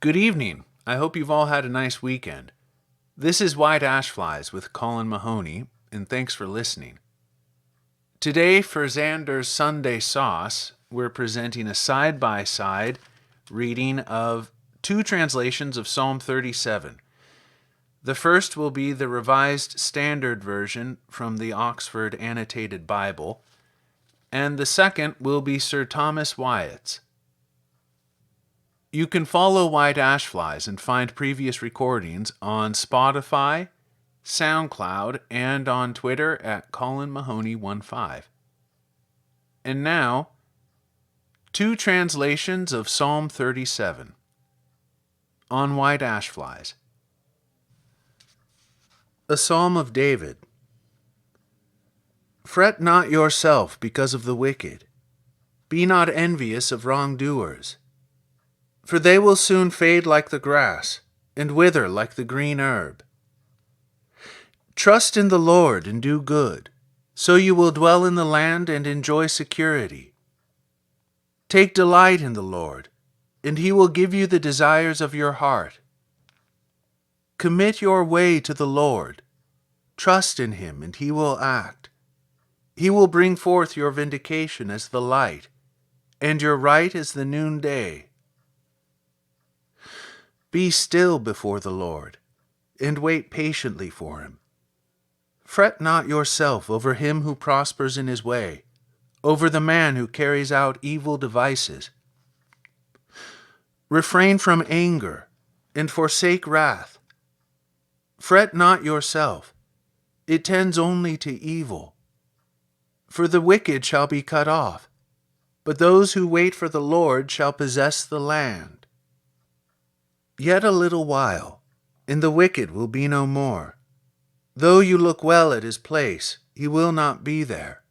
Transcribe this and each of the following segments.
Good evening. I hope you've all had a nice weekend. This is White Ash Flies with Colin Mahoney, and thanks for listening. Today, for Zander's Sunday Sauce, we're presenting a side-by-side reading of two translations of Psalm 37. The first will be the Revised Standard Version from the Oxford Annotated Bible, and the second will be Sir Thomas Wyatt's. You can follow White Ash Flies and find previous recordings on Spotify, SoundCloud, and on Twitter at Colin Mahoney15. And now, two translations of Psalm 37 on White Ash Flies. A Psalm of David. Fret not yourself because of the wicked. Be not envious of wrongdoers. For they will soon fade like the grass, and wither like the green herb. Trust in the Lord and do good, so you will dwell in the land and enjoy security. Take delight in the Lord, and he will give you the desires of your heart. Commit your way to the Lord. Trust in him, and he will act. He will bring forth your vindication as the light, and your right as the noonday. Be still before the Lord, and wait patiently for him. Fret not yourself over him who prospers in his way, over the man who carries out evil devices. Refrain from anger, and forsake wrath. Fret not yourself, it tends only to evil. For the wicked shall be cut off, but those who wait for the Lord shall possess the land. Yet a little while, and the wicked will be no more. Though you look well at his place, he will not be there.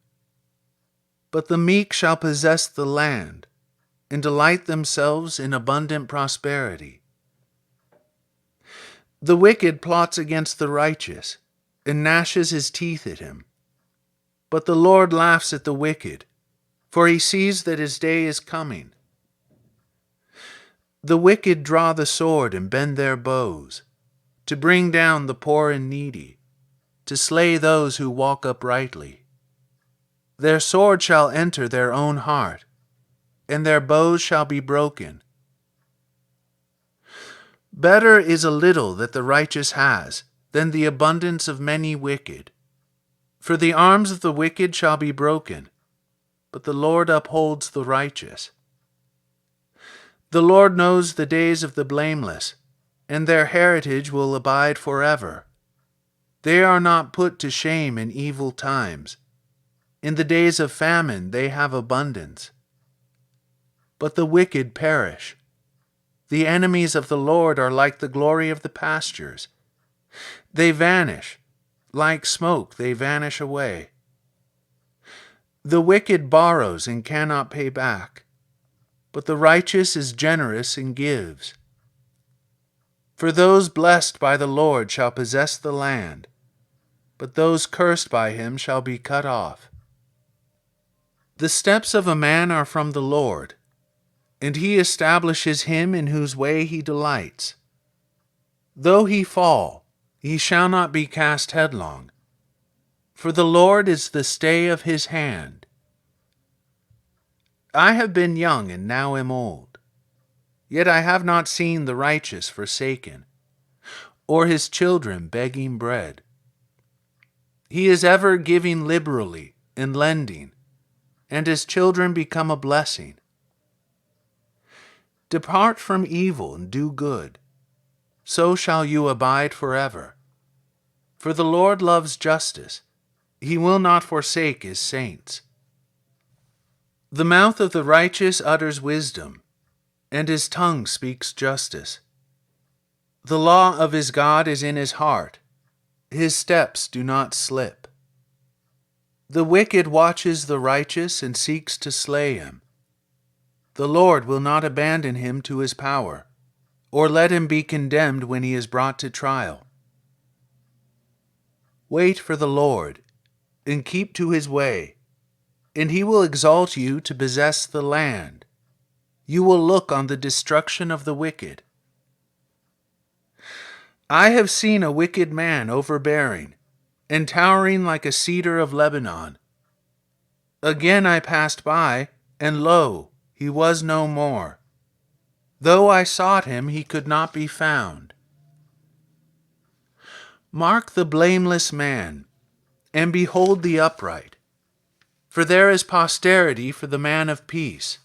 But the meek shall possess the land, and delight themselves in abundant prosperity. The wicked plots against the righteous, and gnashes his teeth at him. But the Lord laughs at the wicked, for he sees that his day is coming. The wicked draw the sword and bend their bows, to bring down the poor and needy, to slay those who walk uprightly. Their sword shall enter their own heart, and their bows shall be broken. Better is a little that the righteous has than the abundance of many wicked. For the arms of the wicked shall be broken, but the Lord upholds the righteous. The Lord knows the days of the blameless, and their heritage will abide forever. They are not put to shame in evil times. In the days of famine they have abundance. But the wicked perish. The enemies of the Lord are like the glory of the pastures. They vanish. Like smoke they vanish away. The wicked borrows and cannot pay back, but the righteous is generous and gives. For those blessed by the Lord shall possess the land, but those cursed by him shall be cut off. The steps of a man are from the Lord, and he establishes him in whose way he delights. Though he fall, he shall not be cast headlong, for the Lord is the stay of his hand. I have been young and now am old, yet I have not seen the righteous forsaken, or his children begging bread. He is ever giving liberally and lending, and his children become a blessing. Depart from evil and do good, so shall you abide forever. For the Lord loves justice, he will not forsake his saints. The mouth of the righteous utters wisdom, and his tongue speaks justice. The law of his God is in his heart, his steps do not slip. The wicked watches the righteous and seeks to slay him. The Lord will not abandon him to his power, or let him be condemned when he is brought to trial. Wait for the Lord, and keep to his way, and he will exalt you to possess the land. You will look on the destruction of the wicked, I have seen a wicked man overbearing, and towering like a cedar of Lebanon. Again I passed by, and lo, he was no more. Though I sought him, he could not be found. Mark the blameless man, and behold the upright. For there is posterity for the man of peace.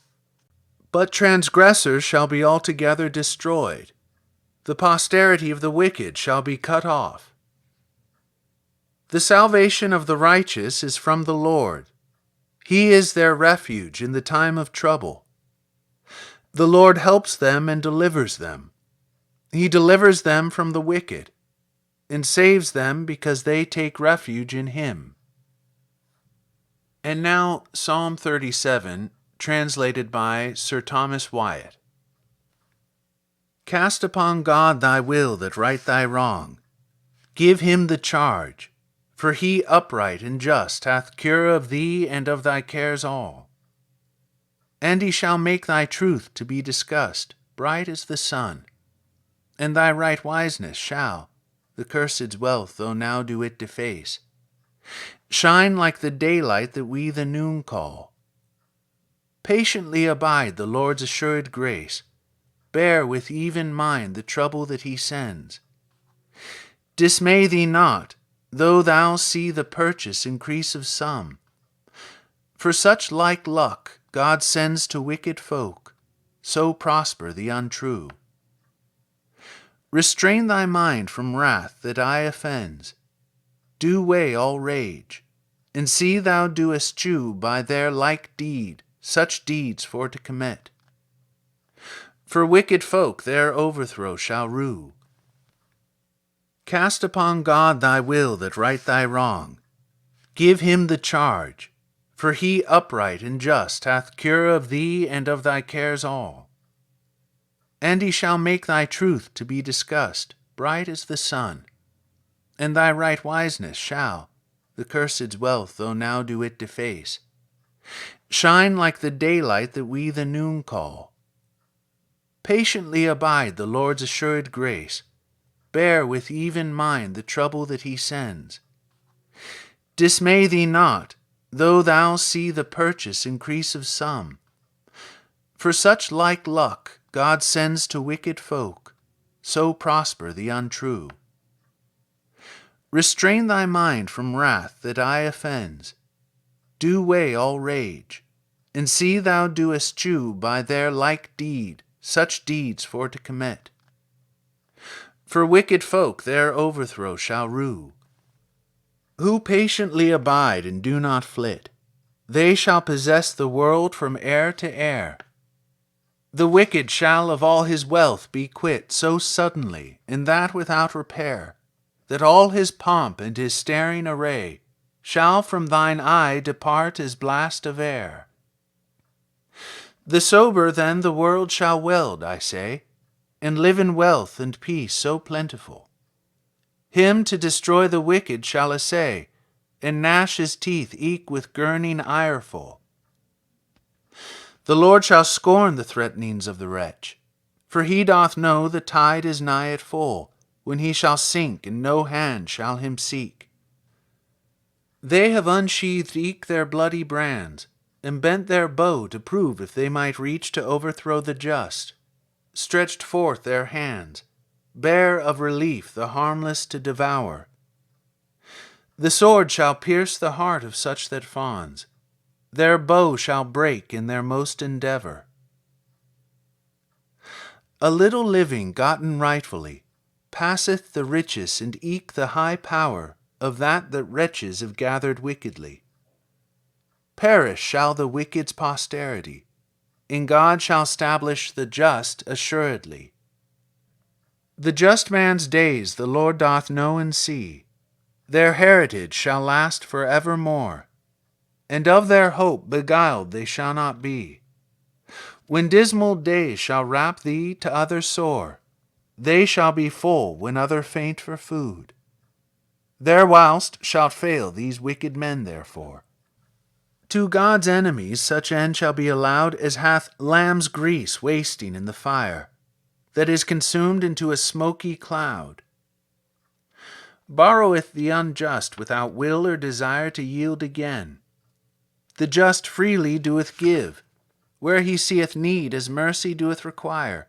But transgressors shall be altogether destroyed. The posterity of the wicked shall be cut off. The salvation of the righteous is from the Lord. He is their refuge in the time of trouble. The Lord helps them and delivers them. He delivers them from the wicked, and saves them because they take refuge in him. And now Psalm 37, translated by Sir Thomas Wyatt. Cast upon God thy will that right thy wrong. Give him the charge, for he upright and just hath cure of thee and of thy cares all. And he shall make thy truth to be discussed, bright as the sun. And thy right wiseness shall, the cursed's wealth though now do it deface, shine like the daylight that we the noon call. Patiently abide the Lord's assured grace. Bear with even mind the trouble that he sends. Dismay thee not, though thou see the purchase increase of some. For such like luck God sends to wicked folk, so prosper the untrue. Restrain thy mind from wrath that aye offends. Do weigh all rage, and see thou do eschew by their like deed such deeds for to commit. For wicked folk their overthrow shall rue. Cast upon God thy will that right thy wrong. Give him the charge, for he upright and just hath cure of thee and of thy cares all. And he shall make thy truth to be discussed, bright as the sun. And thy right wiseness shall, the cursed's wealth though now do it deface, shine like the daylight that we the noon call. Patiently abide the Lord's assured grace. Bear with even mind the trouble that he sends. Dismay thee not, though thou see the purchase increase of some. For such like luck God sends to wicked folk, so prosper the untrue. Restrain thy mind from wrath that aye offends. Do weigh all rage, and see thou do eschew by their like deed such deeds for to commit. For wicked folk their overthrow shall rue. Who patiently abide and do not flit, they shall possess the world from heir to heir. The wicked shall of all his wealth be quit so suddenly, and that without repair, that all his pomp and his staring array shall from thine eye depart as blast of air. The sober then the world shall weld, I say, and live in wealth and peace so plentiful. Him to destroy the wicked shall essay, and gnash his teeth eke with gurning ireful. The Lord shall scorn the threatenings of the wretch, for he doth know the tide is nigh at full, when he shall sink, and no hand shall him seek. They have unsheathed eke their bloody brands, and bent their bow to prove if they might reach to overthrow the just, stretched forth their hands, bare of relief the harmless to devour. The sword shall pierce the heart of such that fawns, their bow shall break in their most endeavor. A little living gotten rightfully passeth the riches and eke the high power of that wretches have gathered wickedly. Perish shall the wicked's posterity, and God shall stablish the just assuredly. The just man's days the Lord doth know and see. Their heritage shall last for evermore, and of their hope beguiled they shall not be. When dismal days shall wrap thee to other sore, they shall be full when other faint for food. Their whilst shall fail these wicked men therefore. To God's enemies such end shall be allowed as hath lamb's grease wasting in the fire, that is consumed into a smoky cloud. borroweth the unjust without will or desire to yield again. The just freely doeth give, where he seeth need as mercy doeth require.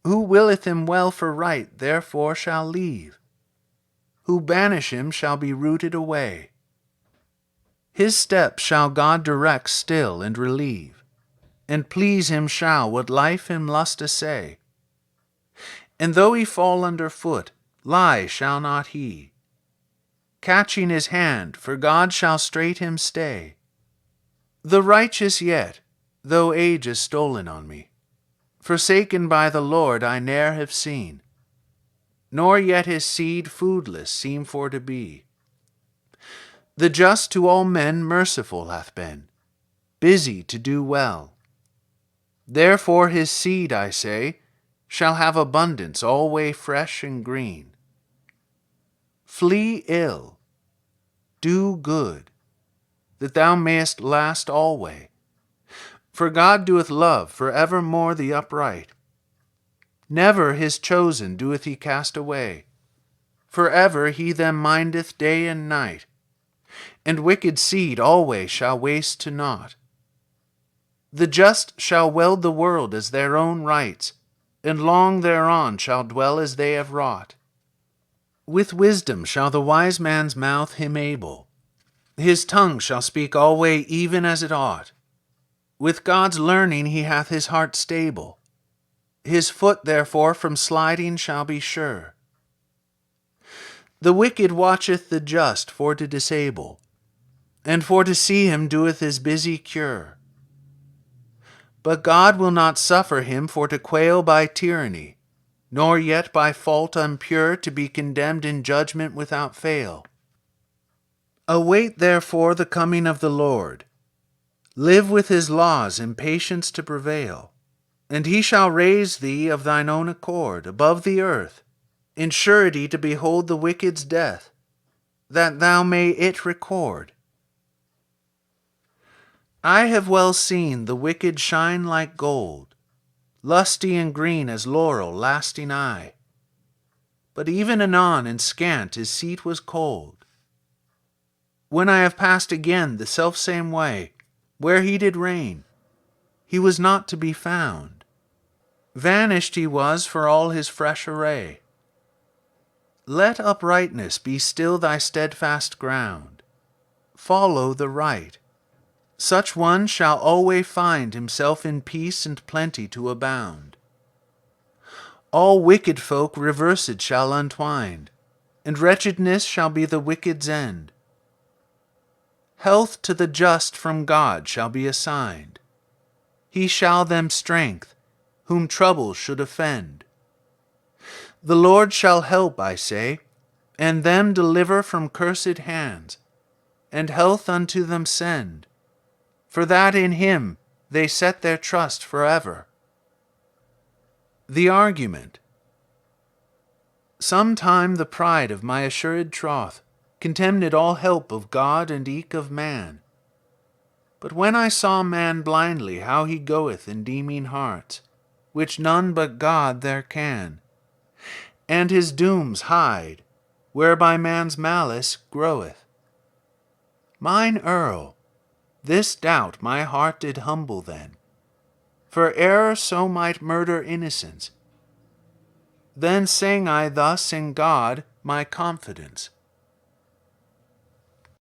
Who willeth him well for right, therefore shall leave. Who banish him shall be rooted away. His steps shall God direct still and relieve, and please him shall what life him lust assay. And though he fall under foot, lie shall not he. Catching his hand, for God shall straight him stay. The righteous yet, though age is stolen on me, forsaken by the Lord I ne'er have seen, nor yet his seed foodless seem for to be. The just to all men merciful hath been, busy to do well. Therefore his seed, I say, shall have abundance alway fresh and green. Flee ill, do good, that thou mayest last alway. For God doeth love for evermore the upright. Never his chosen doeth he cast away. For ever he them mindeth day and night. And wicked seed alway shall waste to naught. The just shall weld the world as their own rights, and long thereon shall dwell as they have wrought. With wisdom shall the wise man's mouth him able. His tongue shall speak alway even as it ought. With God's learning he hath his heart stable. His foot therefore from sliding shall be sure. The wicked watcheth the just for to disable, and for to see him doeth his busy cure. But God will not suffer him for to quail by tyranny, nor yet by fault impure to be condemned in judgment without fail. Await therefore the coming of the Lord. Live with his laws in patience to prevail, and he shall raise thee of thine own accord above the earth, in surety to behold the wicked's death, that thou may it record. I have well seen the wicked shine like gold, lusty and green as laurel lasting aye. But even anon and scant his seat was cold. When I have passed again the selfsame way, where he did reign, he was not to be found. Vanished he was for all his fresh array. Let uprightness be still thy steadfast ground. Follow the right. Such one shall alway find himself in peace and plenty to abound. All wicked folk reversed shall untwine, and wretchedness shall be the wicked's end. Health to the just from God shall be assigned. He shall them strength, whom trouble should offend. The Lord shall help, I say, and them deliver from cursed hands, and health unto them send, for that in him they set their trust forever. The argument. Sometime the pride of my assured troth contemned all help of God and eke of man. But when I saw man blindly how he goeth in deeming hearts, which none but God there can, and his dooms hide, whereby man's malice groweth. Mine Earl, this doubt my heart did humble then, for error so might murder innocence. Then sang I thus in God my confidence.